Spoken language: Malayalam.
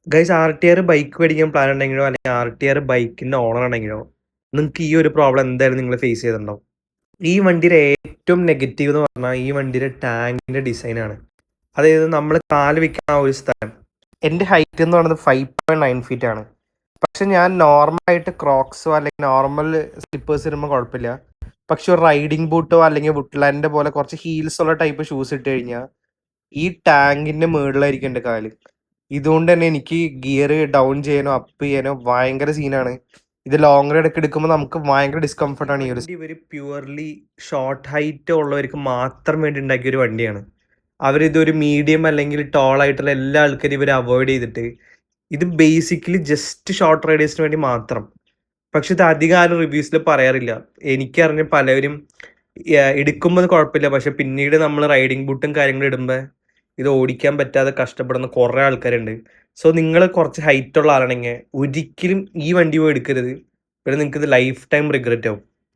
Guys R T R bike മേടിക്കാൻ പ്ലാൻ ഉണ്ടെങ്കിലോ അല്ലെങ്കിൽ ആർ ടി ആർ ബൈക്കിന്റെ ഓണർ ആണെങ്കിലോ നിങ്ങൾക്ക് ഈ ഒരു പ്രോബ്ലം എന്തായാലും നിങ്ങൾ ഫേസ് ചെയ്തിട്ടുണ്ടാവും. ഈ വണ്ടിയുടെ ഏറ്റവും നെഗറ്റീവ് എന്ന് പറഞ്ഞാൽ ഈ വണ്ടിയുടെ ടാങ്കിന്റെ ഡിസൈനാണ്. അതായത് നമ്മൾ കാല് വെക്കുന്ന ആ ഒരു സ്ഥലം. എൻ്റെ ഹൈറ്റ് എന്ന് പറയുന്നത് 5.9 feet ആണ്. പക്ഷെ ഞാൻ നോർമലായിട്ട് ക്രോക്സോ അല്ലെങ്കിൽ നോർമൽ സ്ലിപ്പേഴ്സ് ഇടുമ്പോൾ കുഴപ്പമില്ല. പക്ഷെ ഒരു റൈഡിങ് ബൂട്ടോ അല്ലെങ്കിൽ വുഡ്ലാൻഡിന്റെ പോലെ കുറച്ച് ഹീൽസ് ഉള്ള ടൈപ്പ് ഷൂസ് ഇട്ട് കഴിഞ്ഞാൽ ഈ ടാങ്കിന്റെ മുകളിലായിരിക്കും എൻ്റെ കാല്. ഇതുകൊണ്ട് തന്നെ എനിക്ക് ഗിയർ ഡൗൺ ചെയ്യാനോ അപ്പ് ചെയ്യാനോ ഭയങ്കര സീനാണ്. ഇത് ലോങ് റൈഡ് ഒക്കെ എടുക്കുമ്പോൾ നമുക്ക് ഭയങ്കര ഡിസ്കംഫർട്ടാണ് ഈ ഒരു ഇവർ പ്യുവർലി ഷോർട്ട് ഹൈറ്റ് ഉള്ളവർക്ക് മാത്രം വേണ്ടി ഉണ്ടാക്കിയ ഒരു വണ്ടിയാണ്. അവരിതൊരു മീഡിയം അല്ലെങ്കിൽ ടോൾ ആയിട്ടുള്ള എല്ലാ ആൾക്കാരും ഇവർ അവോയ്ഡ് ചെയ്തിട്ട് ഇത് ബേസിക്കലി ജസ്റ്റ് ഷോർട്ട് റൈഡേഴ്സിന് വേണ്ടി മാത്രം. പക്ഷെ ഇത് അധികം ആരും റിവ്യൂസിൽ പറയാറില്ല. എനിക്കറിഞ്ഞ പലവരും എടുക്കുമ്പോൾ കുഴപ്പമില്ല, പക്ഷെ പിന്നീട് നമ്മൾ റൈഡിങ് ബൂട്ടും കാര്യങ്ങളും ഇടുമ്പോൾ ഇത് ഓടിക്കാൻ പറ്റാതെ കഷ്ടപ്പെടുന്ന കുറേ ആൾക്കാരുണ്ട്. സോ നിങ്ങൾ കുറച്ച് ഹൈറ്റ് ഉള്ള ആളാണെങ്കിൽ ഒരിക്കലും ഈ വണ്ടി പോയി എടുക്കരുത്. പിന്നെ നിങ്ങൾക്ക് ഇത് ലൈഫ് ടൈം റിഗ്രറ്റ് ആവും.